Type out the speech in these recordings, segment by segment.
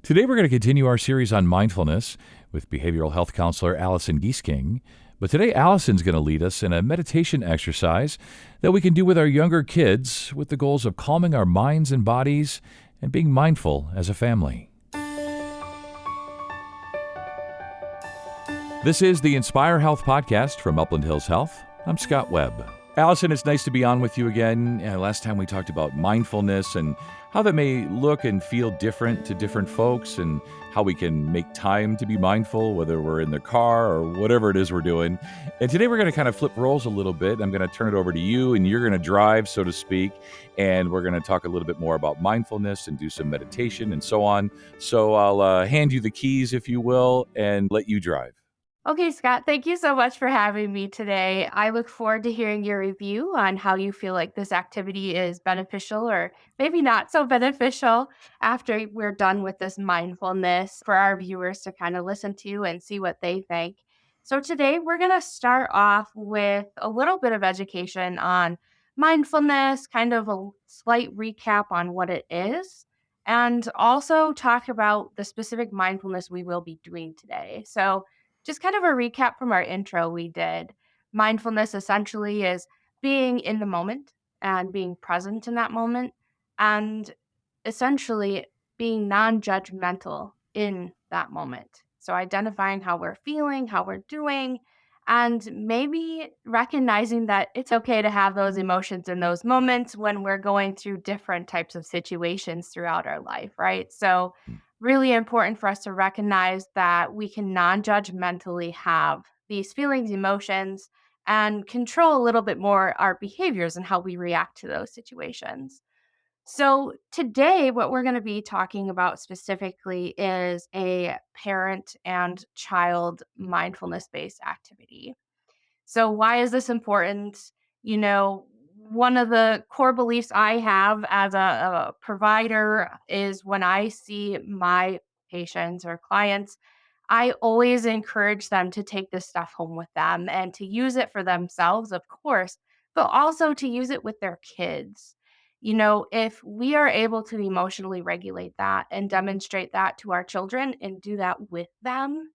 Today, we're going to continue our series on mindfulness with behavioral health counselor Allison Geisking. But today, Allison's going to lead us in a meditation exercise that we can do with our younger kids with the goals of calming our minds and bodies and being mindful as a family. This is the Inspire Health podcast from Upland Hills Health. I'm Scott Webb. Allison, it's nice to be on with you again. Last time we talked about mindfulness and how that may look and feel different to different folks and how we can make time to be mindful, whether we're in the car or whatever it is we're doing. And today we're going to kind of flip roles a little bit. I'm going to turn it over to you and you're going to drive, so to speak. And we're going to talk a little bit more about mindfulness and do some meditation and so on. So I'll hand you the keys, if you will, and let you drive. Okay, Scott, thank you so much for having me today. I look forward to hearing your review on how you feel like this activity is beneficial or maybe not so beneficial after we're done with this mindfulness for our viewers to kind of listen to and see what they think. So today we're going to start off with a little bit of education on mindfulness, kind of a slight recap on what it is, and also talk about the specific mindfulness we will be doing today. So just kind of a recap from our intro we did. Mindfulness essentially is being in the moment and being present in that moment, and essentially being non judgmental in that moment. So, identifying how we're feeling, how we're doing, and maybe recognizing that it's okay to have those emotions in those moments when we're going through different types of situations throughout our life, right? So, really important for us to recognize that we can non-judgmentally have these feelings, emotions, and control a little bit more our behaviors and how we react to those situations. So, today, what we're going to be talking about specifically is a parent and child mindfulness based activity. So, why is this important? You know, one of the core beliefs I have as a provider is when I see my patients or clients, I always encourage them to take this stuff home with them and to use it for themselves, of course, but also to use it with their kids. You know, if we are able to emotionally regulate that and demonstrate that to our children and do that with them,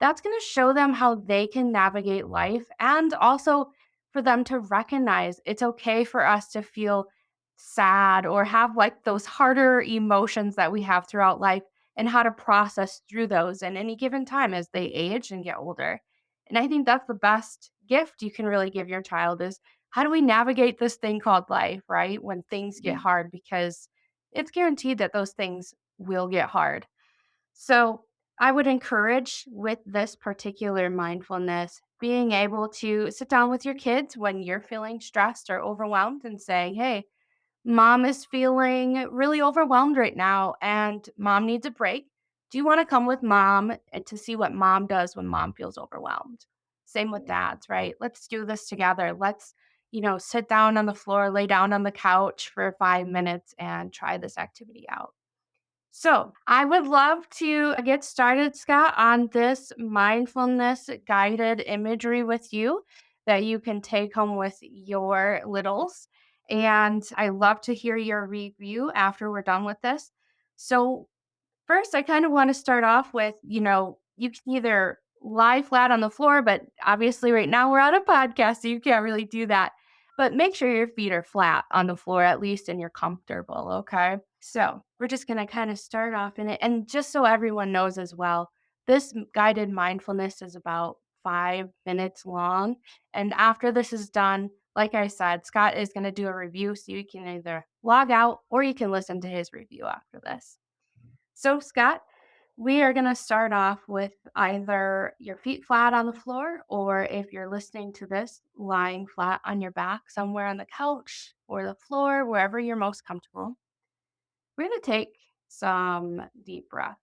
that's going to show them how they can navigate life and also for them to recognize it's okay for us to feel sad or have like those harder emotions that we have throughout life and how to process through those in any given time as they age and get older. And I think that's the best gift you can really give your child is how do we navigate this thing called life, right? When things get hard, because it's guaranteed that those things will get hard. So, I would encourage with this particular mindfulness being able to sit down with your kids when you're feeling stressed or overwhelmed and say, "Hey, mom is feeling really overwhelmed right now and mom needs a break. Do you want to come with mom and to see what mom does when mom feels overwhelmed?" Same with dads, right? Let's do this together. Let's, sit down on the floor, lay down on the couch for 5 minutes and try this activity out. So, I would love to get started, Scott, on this mindfulness guided imagery with you that you can take home with your littles. And I love to hear your review after we're done with this. So, first, I kind of want to start off with, you can either lie flat on the floor, but obviously right now we're on a podcast, so you can't really do that. But make sure your feet are flat on the floor at least and you're comfortable, okay? So we're just going to kind of start off in it. And just so everyone knows as well, this guided mindfulness is about 5 minutes long. And after this is done, like I said, Scott is going to do a review so you can either log out or you can listen to his review after this. So, Scott, we are going to start off with either your feet flat on the floor, or if you're listening to this, lying flat on your back somewhere on the couch or the floor, wherever you're most comfortable. We're going to take some deep breaths.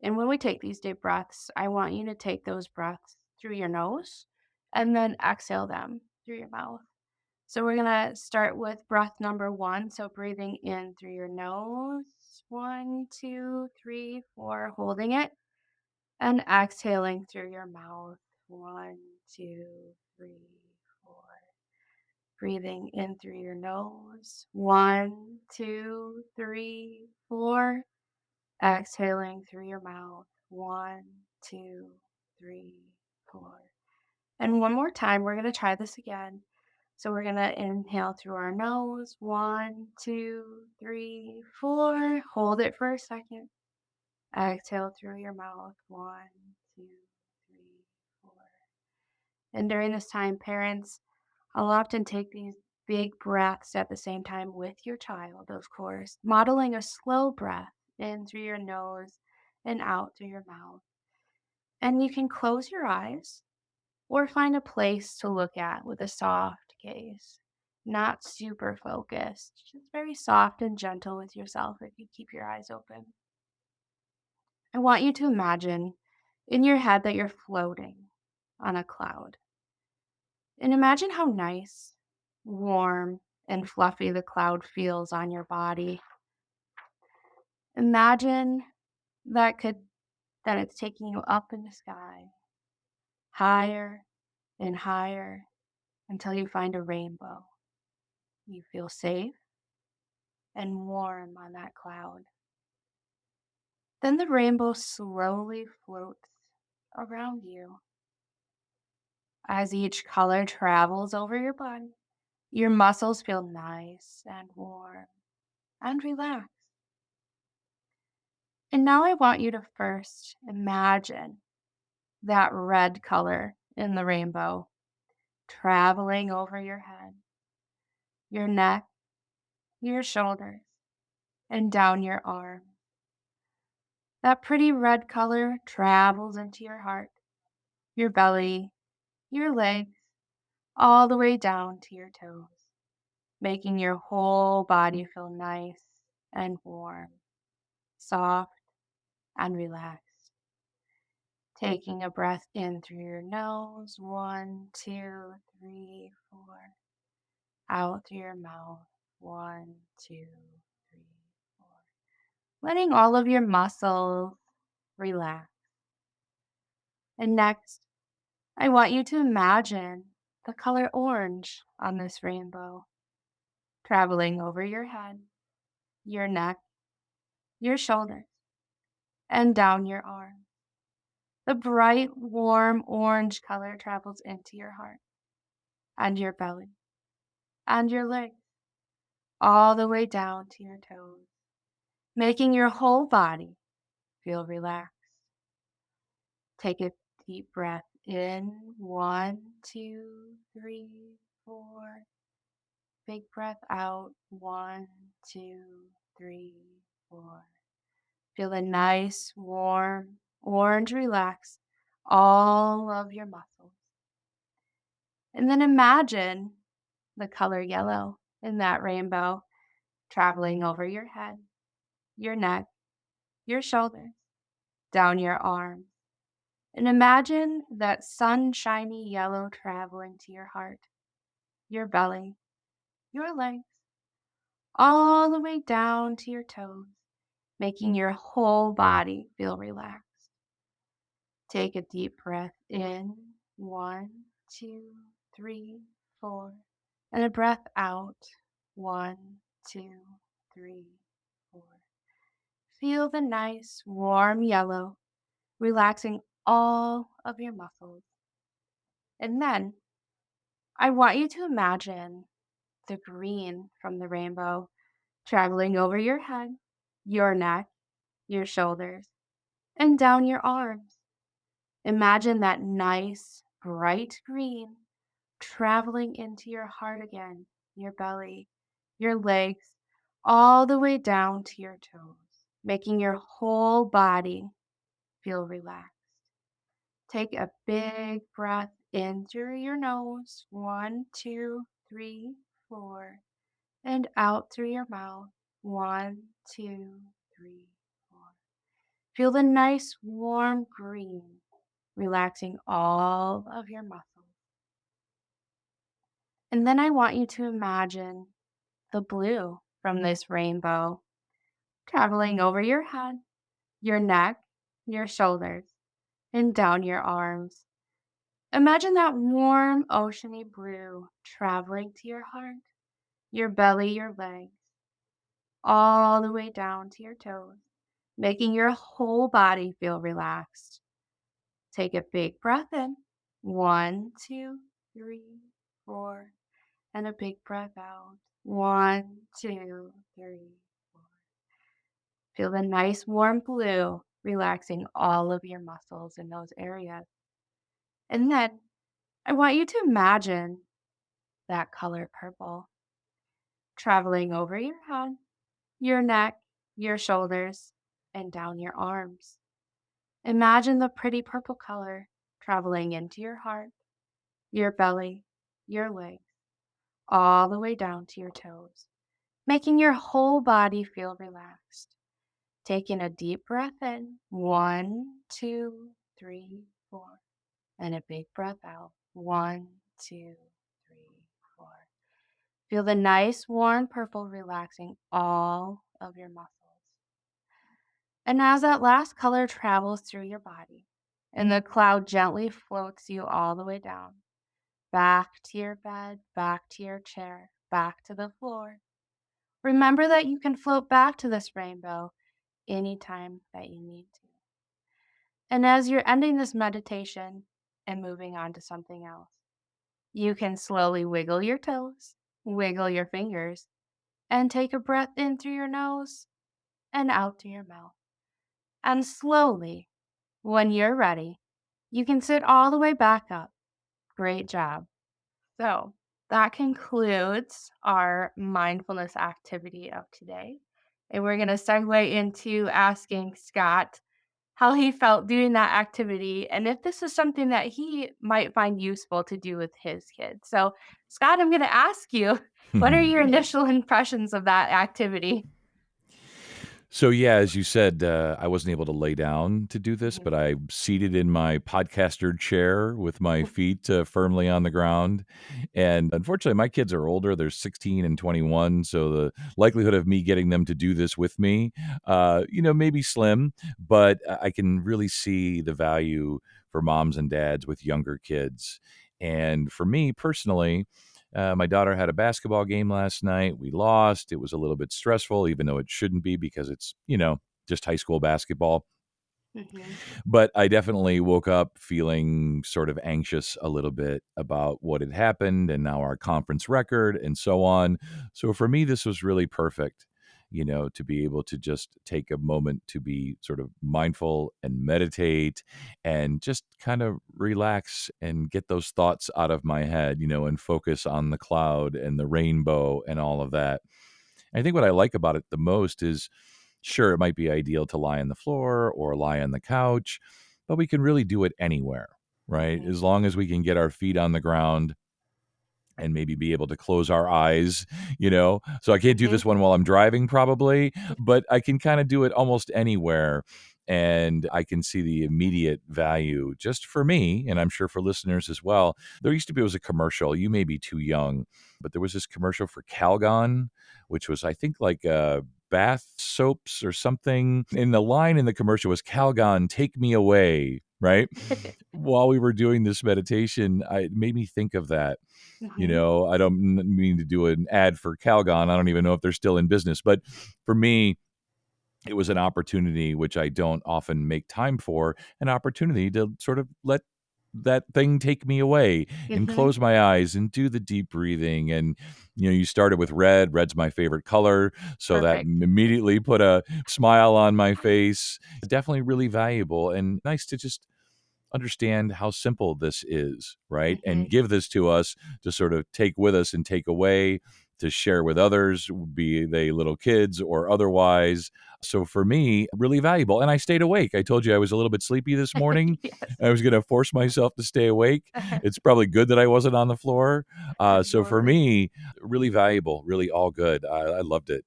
And when we take these deep breaths, I want you to take those breaths through your nose and then exhale them through your mouth. So we're going to start with breath number 1. So breathing in through your nose. 1, 2, 3, 4, holding it. And exhaling through your mouth. 1, 2, 3, 4. Breathing in through your nose. 1, 2, 3, 4. Exhaling through your mouth. 1, 2, 3, 4. And one more time, we're going to try this again. So we're going to inhale through our nose. 1, 2, 3, 4. Hold it for a second. Exhale through your mouth. 1, 2, 3, 4. And during this time, parents, I'll often take these big breaths at the same time with your child, of course, modeling a slow breath in through your nose and out through your mouth. And you can close your eyes or find a place to look at with a soft gaze. Not super focused, just very soft and gentle with yourself if you keep your eyes open. I want you to imagine in your head that you're floating on a cloud. And imagine how nice, warm, and fluffy the cloud feels on your body. Imagine that it's taking you up in the sky, higher and higher until you find a rainbow. You feel safe and warm on that cloud. Then the rainbow slowly floats around you. As each color travels over your body, your muscles feel nice and warm and relaxed. And now I want you to first imagine that red color in the rainbow traveling over your head, your neck, your shoulders, and down your arm. That pretty red color travels into your heart, your belly, your legs, all the way down to your toes, making your whole body feel nice and warm, soft and relaxed. Taking a breath in through your nose, 1, 2, 3, 4. Out through your mouth, 1, 2, 3, 4. Letting all of your muscles relax. And next, I want you to imagine the color orange on this rainbow, traveling over your head, your neck, your shoulders, and down your arm. The bright, warm orange color travels into your heart and your belly and your legs, all the way down to your toes, making your whole body feel relaxed. Take a deep breath in, 1, 2, 3, 4. Big breath out, 1, 2, 3, 4. Feel the nice, warm orange relax all of your muscles. And then imagine the color yellow in that rainbow traveling over your head, your neck, your shoulders, down your arms. And imagine that sunshiny yellow traveling to your heart, your belly, your legs, all the way down to your toes, making your whole body feel relaxed. Take a deep breath in, 1, 2, 3, 4, and a breath out, 1, 2, 3, 4. Feel the nice, warm yellow, relaxing all of your muscles. And then I want you to imagine the green from the rainbow traveling over your head, your neck, your shoulders, and down your arms. Imagine that nice, bright green traveling into your heart again, your belly, your legs, all the way down to your toes, making your whole body feel relaxed. Take a big breath in through your nose, 1, 2, 3, 4, and out through your mouth, 1, 2, 3, 4. Feel the nice warm green, relaxing all of your muscles. And then I want you to imagine the blue from this rainbow traveling over your head, your neck, your shoulders, and down your arms. Imagine that warm oceany blue traveling to your heart, your belly, your legs, all the way down to your toes, making your whole body feel relaxed. Take a big breath in. 1, 2, 3, 4, and a big breath out. 1, 2, 3, 4. Feel the nice warm blue relaxing all of your muscles in those areas. And then I want you to imagine that color purple traveling over your head, your neck, your shoulders, and down your arms. Imagine the pretty purple color traveling into your heart, your belly, your legs, all the way down to your toes, making your whole body feel relaxed. Taking a deep breath in. 1, 2, 3, 4. And a big breath out. 1, 2, 3, 4. Feel the nice warm purple relaxing all of your muscles. And as that last color travels through your body, and the cloud gently floats you all the way down, back to your bed, back to your chair, back to the floor. Remember that you can float back to this rainbow anytime that you need to. And as you're ending this meditation and moving on to something else, you can slowly wiggle your toes, wiggle your fingers, and take a breath in through your nose and out through your mouth. And slowly, when you're ready, you can sit all the way back up. Great job. So that concludes our mindfulness activity of today. And we're going to segue into asking Scott how he felt doing that activity and if this is something that he might find useful to do with his kids. So, Scott, I'm going to ask you, what are your initial impressions of that activity? So yeah, as you said, I wasn't able to lay down to do this, Mhm. but I'm seated in my podcaster chair with my feet firmly on the ground. And unfortunately, my kids are older; they're 16 and 21, so the likelihood of me getting them to do this with me, may be slim. But I can really see the value for moms and dads with younger kids. And for me personally, my daughter had a basketball game last night. We lost. It was a little bit stressful, even though it shouldn't be because it's, just high school basketball. Mhm. But I definitely woke up feeling sort of anxious a little bit about what had happened and now our conference record and so on. So for me, this was really perfect, to be able to just take a moment to be sort of mindful and meditate and just kind of relax and get those thoughts out of my head, and focus on the cloud and the rainbow and all of that. I think what I like about it the most is sure, it might be ideal to lie on the floor or lie on the couch, but we can really do it anywhere, right? Mhm. As long as we can get our feet on the ground and maybe be able to close our eyes, So I can't do Mhm. this one while I'm driving, probably, but I can kind of do it almost anywhere. And I can see the immediate value just for me, and I'm sure for listeners as well. There used to be, it was a commercial. You may be too young, but there was this commercial for Calgon, which was, I think, like bath soaps or something. And the line in the commercial was, Calgon, take me away, right? While we were doing this meditation, it made me think of that. Mhm. I don't mean to do an ad for Calgon. I don't even know if they're still in business. But for me, it was an opportunity which I don't often make time for, an opportunity to sort of let that thing take me away and Mhm. close my eyes and do the deep breathing. And, you started with red. Red's my favorite color. So that Perfect. immediately put a smile on my face. Definitely really valuable and nice to just understand how simple this is, right? And Mhm. give this to us to sort of take with us and take away to share with others, be they little kids or otherwise. So for me, really valuable. And I stayed awake. I told you I was a little bit sleepy this morning. Yes. I was going to force myself to stay awake. It's probably good that I wasn't on the floor. So for Absolutely. me, really valuable, really all good. I loved it.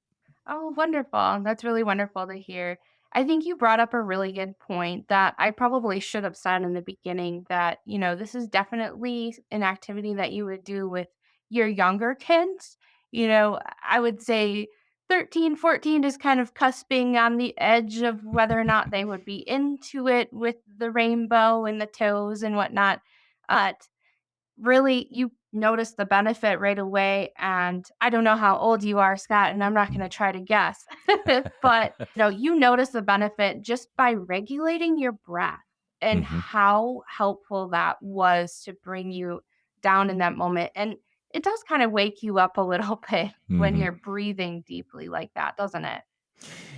Oh, wonderful. That's really wonderful to hear. I think you brought up a really good point that I probably should have said in the beginning that, this is definitely an activity that you would do with your younger kids. I would say 13, 14 is kind of cusping on the edge of whether or not they would be into it with the rainbow and the toes and whatnot. But really, you notice the benefit right away. And I don't know how old you are, Scott, and I'm not going to try to guess, but you notice the benefit just by regulating your breath and Hmm. how helpful that was to bring you down in that moment. And it does kind of wake you up a little bit when Hmm. you're breathing deeply like that, doesn't it?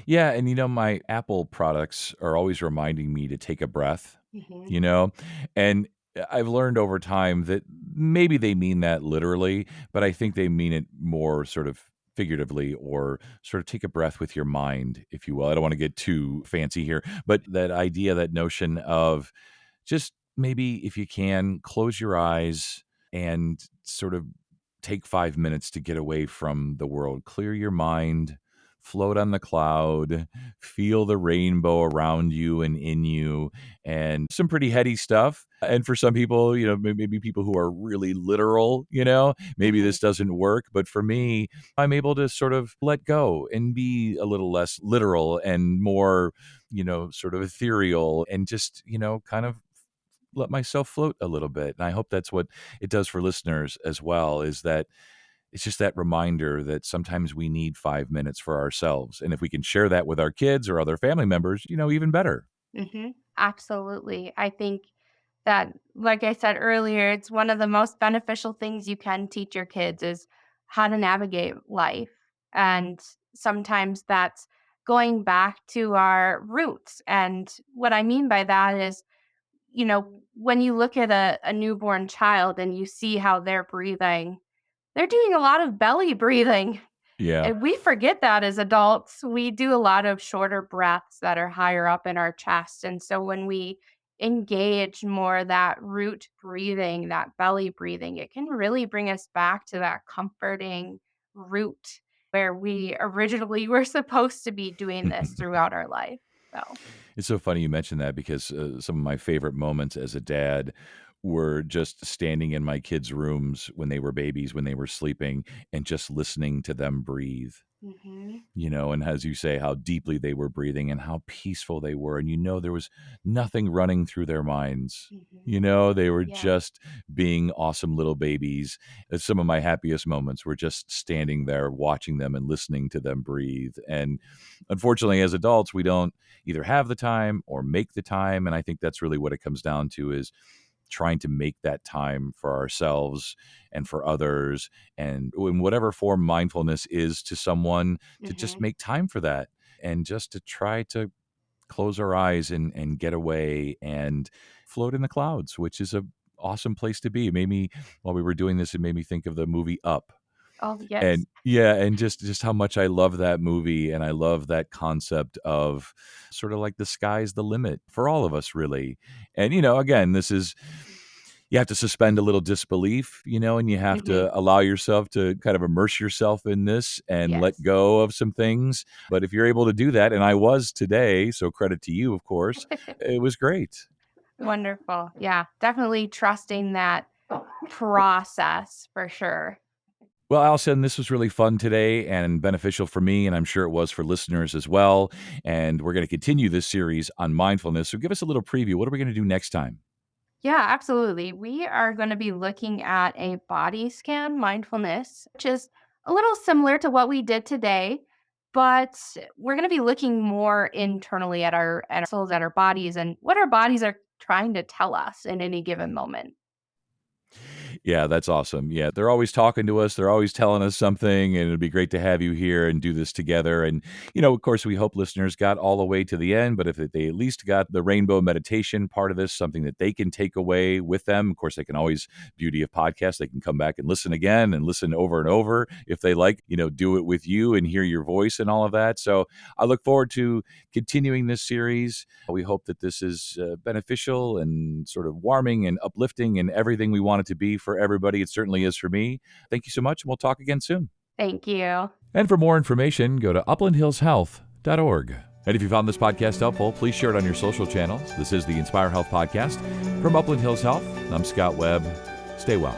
Yeah, and my Apple products are always reminding me to take a breath, Hmm. you know? And I've learned over time that maybe they mean that literally, but I think they mean it more sort of figuratively, or sort of take a breath with your mind, if you will. I don't want to get too fancy here, but that idea, that notion of just maybe, if you can, close your eyes and sort of take 5 minutes to get away from the world. Clear your mind, float on the cloud, feel the rainbow around you and in you, and some pretty heady stuff. And for some people, maybe people who are really literal, maybe Hmm. this doesn't work. But for me, I'm able to sort of let go and be a little less literal and more, sort of ethereal, and just, kind of let myself float a little bit. And I hope that's what it does for listeners as well, is that it's just that reminder that sometimes we need 5 minutes for ourselves. And if we can share that with our kids or other family members, even better. Hmm. Absolutely. I think that, like I said earlier, it's one of the most beneficial things you can teach your kids is how to navigate life. And sometimes that's going back to our roots. And what I mean by that is, when you look at a newborn child and you see how they're breathing, they're doing a lot of belly breathing. Yeah. And we forget that as adults. We do a lot of shorter breaths that are higher up in our chest. And so when we engage more that root breathing, that belly breathing, it can really bring us back to that comforting root where we originally were supposed to be doing this throughout our life. So, It's so funny you mentioned that, because some of my favorite moments as a dad were just standing in my kids' rooms when they were babies, when they were sleeping, and just listening to them breathe. hmm. And as you say, how deeply they were breathing and how peaceful they were. And there was nothing running through their minds. Hmm. They were Yeah. just being awesome little babies. Some of my happiest moments were just standing there watching them and listening to them breathe. And unfortunately, as adults, we don't either have the time or make the time. And I think that's really what it comes down to, is trying to make that time for ourselves and for others, and in whatever form mindfulness is to someone, to just Hmm. make time for that, and just to try to close our eyes and get away and float in the clouds, which is a awesome place to be. It made me, while we were doing this, it made me think of the movie Up. Oh, yes. And yeah, and just how much I love that movie, and I love that concept of sort of like the sky's the limit for all of us, really. And again, this is, you have to suspend a little disbelief, and you have Hmm. to allow yourself to kind of immerse yourself in this and let Yes. go of some things. But if you're able to do that, and I was today, so credit to you, of course, it was great. Wonderful. Yeah, definitely trusting that process for sure. Well, Allison, this was really fun today and beneficial for me, and I'm sure it was for listeners as well. And we're going to continue this series on mindfulness. So give us a little preview. What are we going to do next time? Yeah, absolutely. We are going to be looking at a body scan mindfulness, which is a little similar to what we did today, but we're going to be looking more internally at our souls, at our bodies, and what our bodies are trying to tell us in any given moment. Yeah, that's awesome. Yeah, they're always talking to us. They're always telling us something, and it'd be great to have you here and do this together. And, of course, we hope listeners got all the way to the end, but if they at least got the rainbow meditation part of this, something that they can take away with them. Of course, they can always, beauty of podcasts, they can come back and listen again and listen over and over if they like, do it with you and hear your voice and all of that. So I look forward to continuing this series. We hope that this is beneficial and sort of warming and uplifting and everything we want it to be for everybody. It certainly is for me. Thank you so much, and we'll talk again soon. Thank you. And for more information, go to uplandhillshealth.org. And if you found this podcast helpful, please share it on your social channels. This is the Inspire Health Podcast from Upland Hills Health. I'm Scott Webb. Stay well.